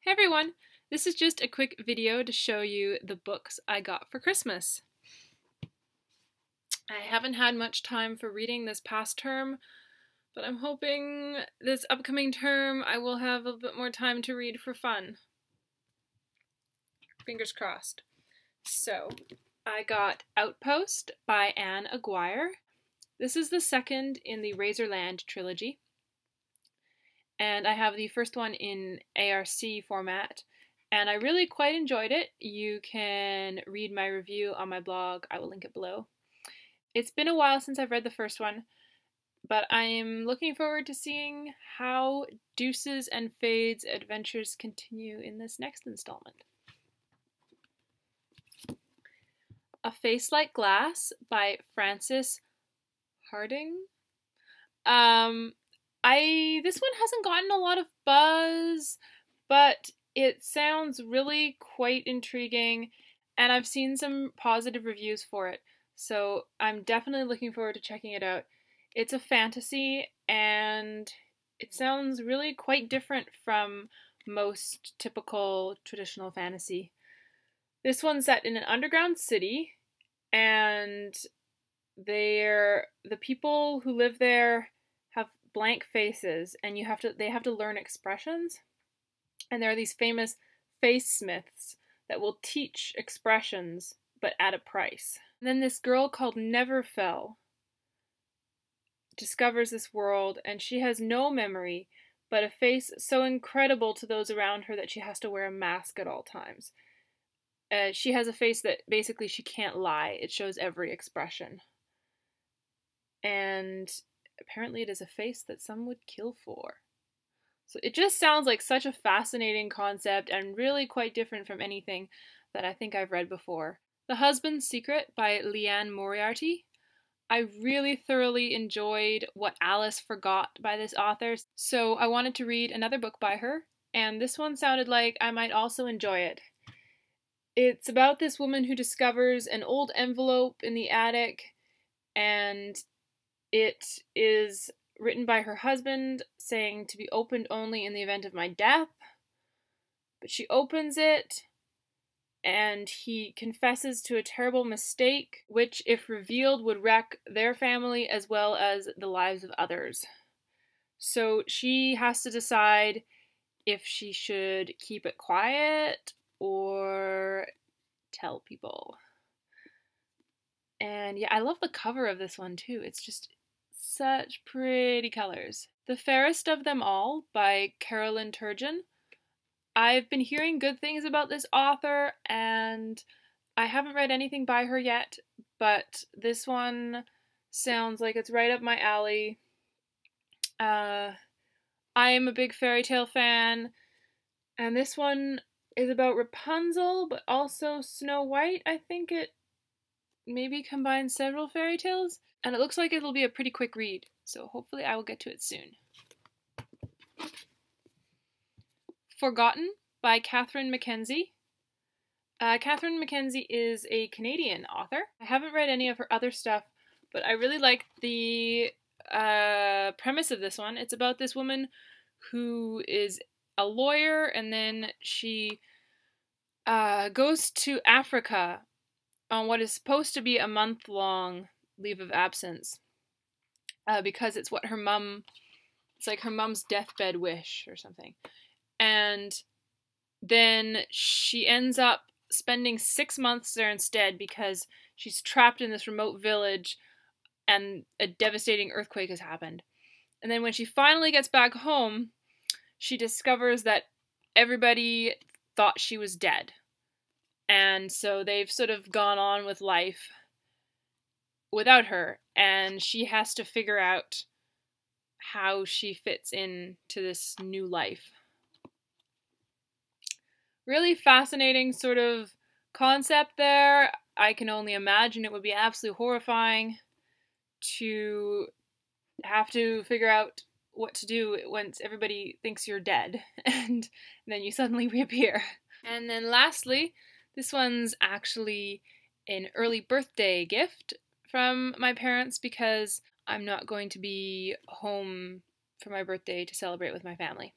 Hey everyone! This is just a quick video to show you the books I got for Christmas. I haven't had much time for reading this past term, but I'm hoping this upcoming term I will have a bit more time to read for fun. Fingers crossed. So, I got Outpost by Anne Aguirre. This is the second in the Razorland trilogy. And I have the first one in ARC format, and I really quite enjoyed it. You can read my review on my blog. I will link it below. It's been a while since I've read the first one, but I'm looking forward to seeing how Deuces and Fade's adventures continue in this next installment. A Face Like Glass by Frances Harding. This one hasn't gotten a lot of buzz, but it sounds really quite intriguing, and I've seen some positive reviews for it, so I'm definitely looking forward to checking it out. It's a fantasy, and it sounds really quite different from most typical traditional fantasy. This one's set in an underground city, and the people who live there have blank faces, and they have to learn expressions. And there are these famous face smiths that will teach expressions, but at a price. And then this girl called Neverfell discovers this world, and she has no memory, but a face so incredible to those around her that she has to wear a mask at all times. She has a face that basically she can't lie. It shows every expression. And apparently it is a face that some would kill for. So it just sounds like such a fascinating concept and really quite different from anything that I think I've read before. The Husband's Secret by Leanne Moriarty. I really thoroughly enjoyed What Alice Forgot by this author, so I wanted to read another book by her, and this one sounded like I might also enjoy it. It's about this woman who discovers an old envelope in the attic, and it is written by her husband saying to be opened only in the event of my death. But she opens it, and he confesses to a terrible mistake, which, if revealed, would wreck their family as well as the lives of others. So she has to decide if she should keep it quiet or tell people. And yeah, I love the cover of this one too. It's just such pretty colors. The Fairest of Them All by Carolyn Turgeon. I've been hearing good things about this author, and I haven't read anything by her yet, but this one sounds like it's right up my alley. I am a big fairy tale fan, and this one is about Rapunzel, but also Snow White. I think it maybe combines several fairy tales, and it looks like it'll be a pretty quick read, so hopefully I will get to it soon. Forgotten by Catherine Mackenzie. Catherine Mackenzie is a Canadian author. I haven't read any of her other stuff, but I really like the premise of this one. It's about this woman who is a lawyer, and then she goes to Africa on what is supposed to be a month-long leave of absence, because it's what her mum, it's like her mum's deathbed wish or something. And then she ends up spending 6 months there instead because she's trapped in this remote village and a devastating earthquake has happened. And then when she finally gets back home, she discovers that everybody thought she was dead. And so they've sort of gone on with life without her, and she has to figure out how she fits into this new life. Really fascinating sort of concept there. I can only imagine it would be absolutely horrifying to have to figure out what to do once everybody thinks you're dead and then you suddenly reappear. And then lastly, this one's actually an early birthday gift from my parents because I'm not going to be home for my birthday to celebrate with my family.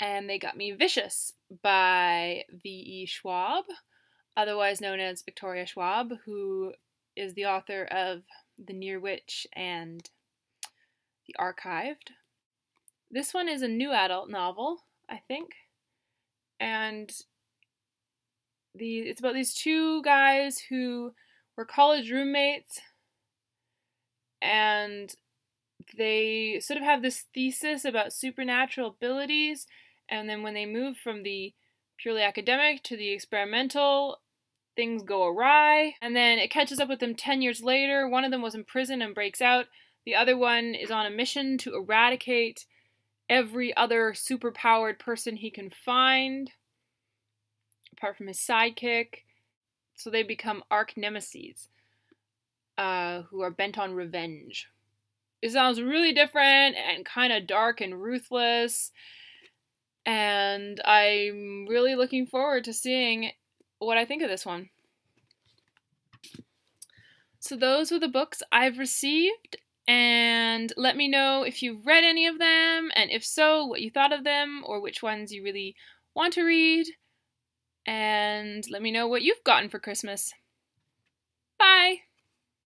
And they got me Vicious by V.E. Schwab, otherwise known as Victoria Schwab, who is the author of The Near Witch and The Archived. This one is a new adult novel, I think, and it's about these two guys who were college roommates, and they sort of have this thesis about supernatural abilities, and then when they move from the purely academic to the experimental, things go awry, and then it catches up with them 10 years later. One of them was in prison and breaks out. The other one is on a mission to eradicate every other superpowered person he can find, apart from his sidekick. So they become arch nemeses, who are bent on revenge. It sounds really different and kind of dark and ruthless, and I'm really looking forward to seeing what I think of this one. So those were the books I've received, and let me know if you've read any of them, and if so, what you thought of them, or which ones you really want to read, and let me know what you've gotten for Christmas. Bye!